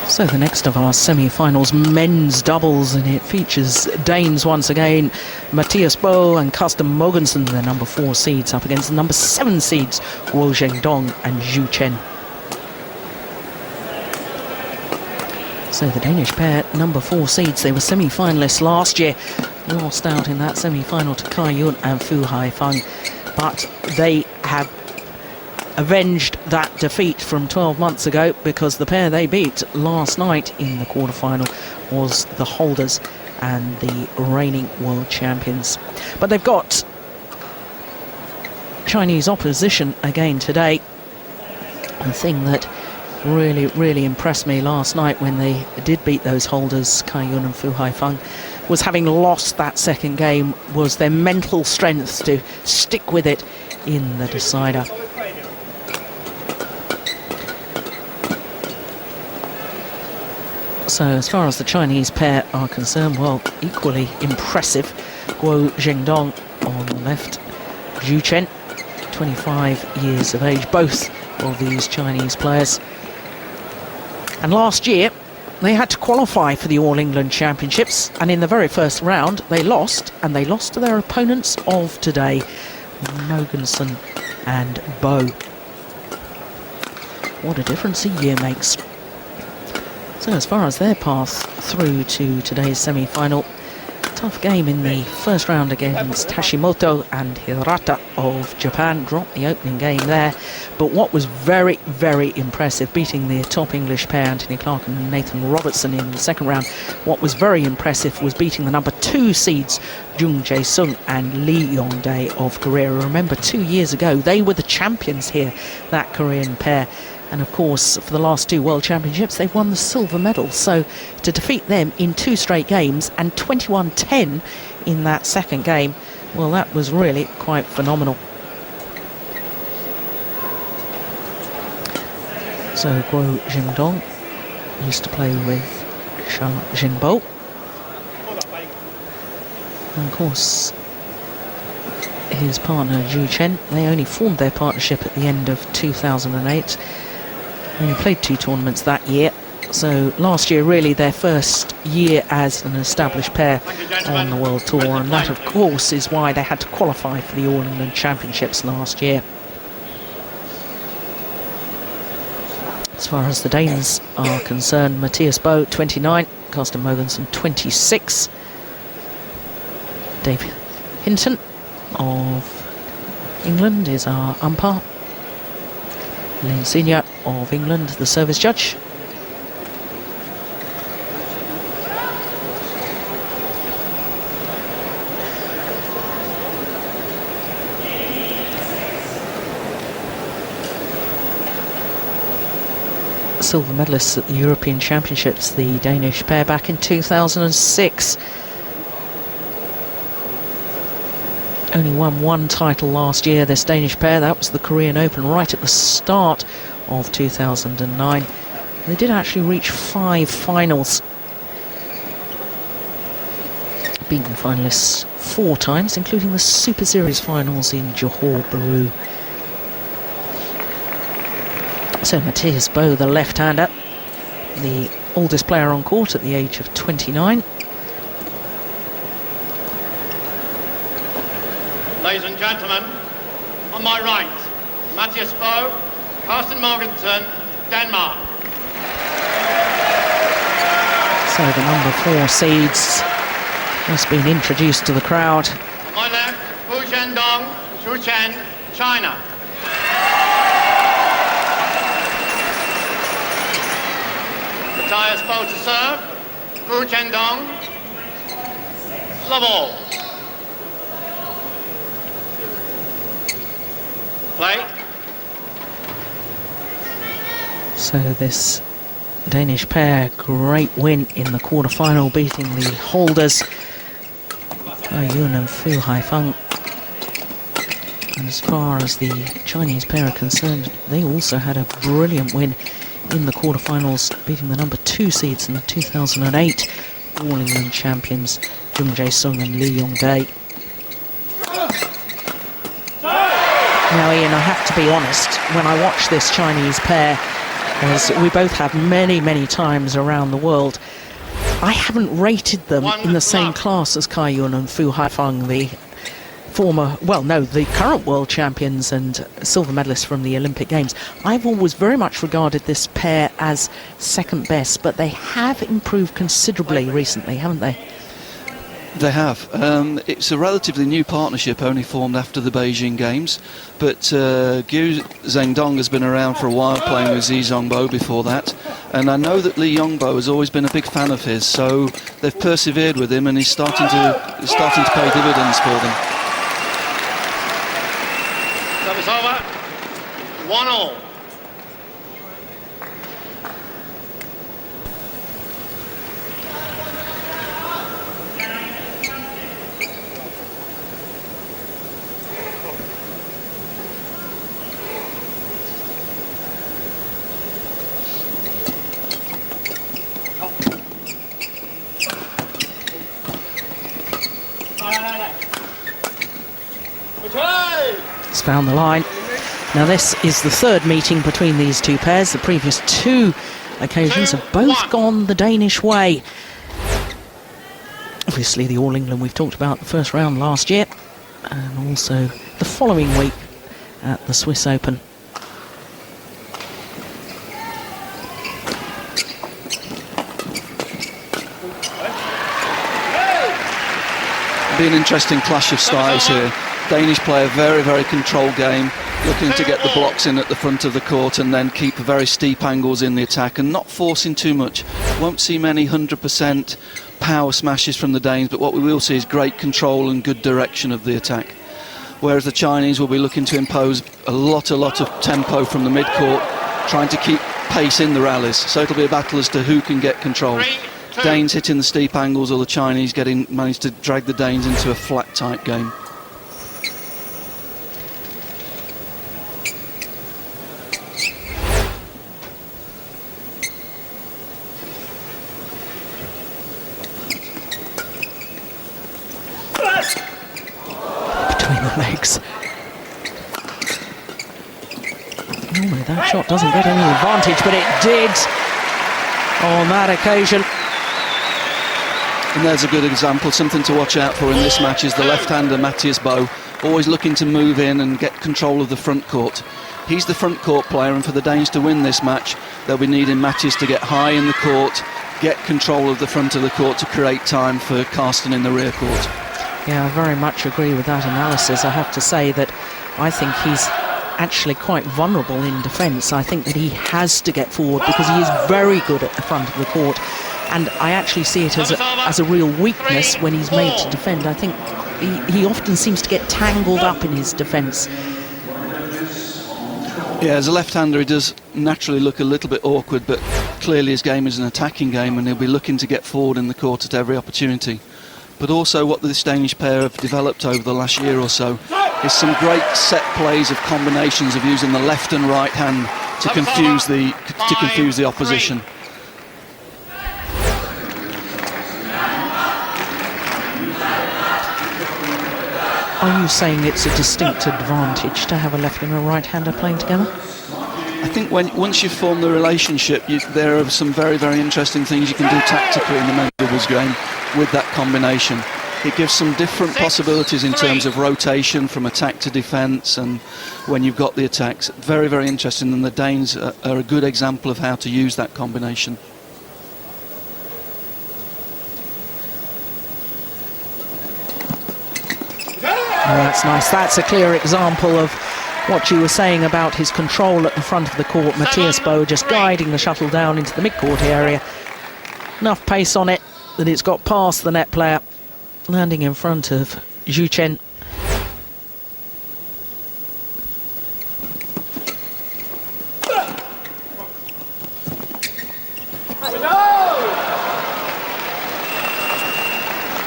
So the next of our semi-finals, men's doubles, and it features Danes once again, Mathias Boe and Carsten Mogensen, the number 4 seeds, up against the number 7 seeds, Zhendong and Xu Chen. So the Danish pair, number 4 seeds, they were semi-finalists last year, lost out in that semi-final to Kai Yun and Fu Haifeng, but they have avenged that defeat from 12 months ago, because the pair they beat last night in the quarterfinal was the holders and the reigning world champions. But they've got Chinese opposition again today. The thing that really impressed me last night when they did beat those holders, Kai Yun and Fu Haifeng, was having lost that second game, was their mental strength to stick with it in the decider. So as far as the Chinese pair are concerned, well, equally impressive. Zhendong on the left, Xu Chen, 25 years of age, both of these Chinese players. And last year, they had to qualify for the All England Championships, and in the very first round, they lost, and they lost to their opponents of today, Mogensen and Boe. What a difference a year makes. So as far as their path through to today's semi-final, tough game in the first round against Hashimoto and Hirata of Japan, dropped the opening game there. But what was very impressive, beating the top English pair, Anthony Clark and Nathan Robertson, in the second round, what was very impressive was beating the number 2 seeds, Jung Jae-sung and Lee Yong-dae of Korea. Remember, 2 years ago, they were the champions here, that Korean pair. And of course, for the last 2 World Championships, they've won the silver medal. So to defeat them in 2 straight games and 21-10 in that second game, well, that was really quite phenomenal. So Zhendong used to play with Mathias Boe. And of course, his partner Xu Chen, they only formed their partnership at the end of 2008. They only played 2 tournaments that year, so last year really their first year as an established pair on the World Tour, and that of course is why they had to qualify for the All England Championships last year. As far as the Danes are concerned, Mathias Boe, 29, Carsten Mogensen, 26. Dave Hinton of England is our umpire. Lane Senior of England, the service judge. Silver medalists at the European Championships, the Danish pair, back in 2006. Only won 1 title last year, this Danish pair. That was the Korean Open right at the start of 2009. They did actually reach 5 finals. Beaten finalists 4 times, including the Super Series finals in Johor, Bahru. So Mathias Boe, the left-hander, the oldest player on court at the age of 29. Ladies and gentlemen, on my right, Mathias Boe Carsten Mogensen, Denmark. So the number 4 seeds has been introduced to the crowd. On my left, Zhendong Guo, Xu Chen, China. Mathias Boe to serve, Zhendong, love all. Play. So this Danish pair, great win in the quarterfinal, beating the holders, Yun and Fu Haifeng. And as far as the Chinese pair are concerned, they also had a brilliant win in the quarterfinals, beating the number 2 seeds in the 2008 All England champions, Jung Jae-sung and Lee Yong-dae. Now, Ian, I have to be honest, when I watch this Chinese pair, as we both have many, many times around the world. I haven't rated them in the same class as Cai Yun and Fu Haifeng, the the current world champions and silver medalists from the Olympic Games. I've always very much regarded this pair as second best, but they have improved considerably recently, haven't they? They have. It's a relatively new partnership, only formed after the Beijing Games, but Zhendong has been around for a while, playing with Zhendong Guo before that, and I know that Li Yongbo has always been a big fan of his, so they've persevered with him, and he's starting to pay dividends for them. Service over. 1-all. It's found the line. Now this is the third meeting between these two pairs. The previous two occasions have both gone the Danish way. Obviously the All England we've talked about the first round last year, and also the following week at the Swiss Open. Be an interesting clash of styles here. Danish play a very, very controlled game, looking to get the blocks in at the front of the court and then keep very steep angles in the attack and not forcing too much. Won't see many 100% power smashes from the Danes, but what we will see is great control and good direction of the attack. Whereas the Chinese will be looking to impose a lot of tempo from the mid-court, trying to keep pace in the rallies. So it'll be a battle as to who can get control. Danes hitting the steep angles, or the Chinese managed to drag the Danes into a flat, tight game. Between the legs. Normally that shot doesn't get any advantage, but it did on that occasion. And there's a good example. Something to watch out for in this match is the left-hander Mathias Boe, always looking to move in and get control of the front court. He's the front court player, and for the Danes to win this match, they'll be needing Mathias to get high in the court, get control of the front of the court to create time for Carsten in the rear court. Yeah, I very much agree with that analysis. I have to say that I think he's actually quite vulnerable in defence. I think that he has to get forward because he is very good at the front of the court. And I actually see it as a real weakness when he's made to defend. I think he often seems to get tangled up in his defence. Yeah, as a left-hander he does naturally look a little bit awkward, but clearly his game is an attacking game and he'll be looking to get forward in the court at every opportunity. But also what this Danish pair have developed over the last year or so is some great set plays of combinations of using the left and right hand to confuse the opposition. Are you saying it's a distinct advantage to have a left and a right-hander playing together? I think once you form the relationship, there are some very, very interesting things you can do tactically in the men's doubles game with that combination. It gives some different possibilities in terms of rotation from attack to defence, and when you've got the attacks. Very, very interesting, and the Danes are a good example of how to use that combination. Oh, that's nice. That's a clear example of what you were saying about his control at the front of the court. Mathias Boe just guiding the shuttle down into the mid-court area. Enough pace on it that it's got past the net player, landing in front of Zhu Chen.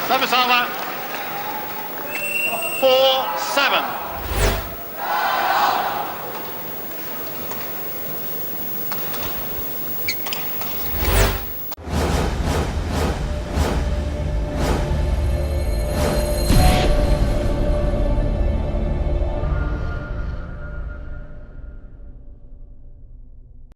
Service over. 4-7.